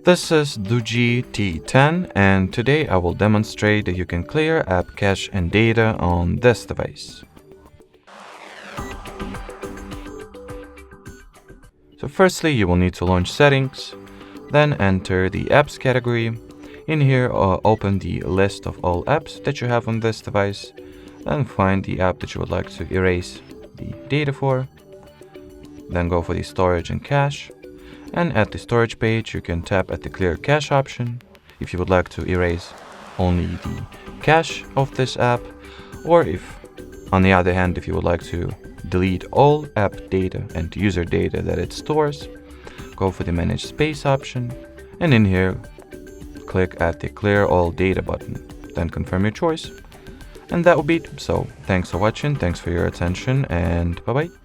This is DOOGEE T10, and today I will demonstrate that you can clear app cache and data on this device. So firstly, you will need to launch Settings, then enter the Apps category. In here, open the list of all apps that you have on this device, then find the app that you would like to erase the data for. Then go for the storage and cache. And at the storage page, you can tap at the clear cache option if you would like to erase only the cache of this app, or if, on the other hand, if you would like to delete all app data and user data that it stores, go for the manage space option, and in here, click at the clear all data button, then confirm your choice. And that will be it. So thanks for watching, thanks for your attention, and bye bye.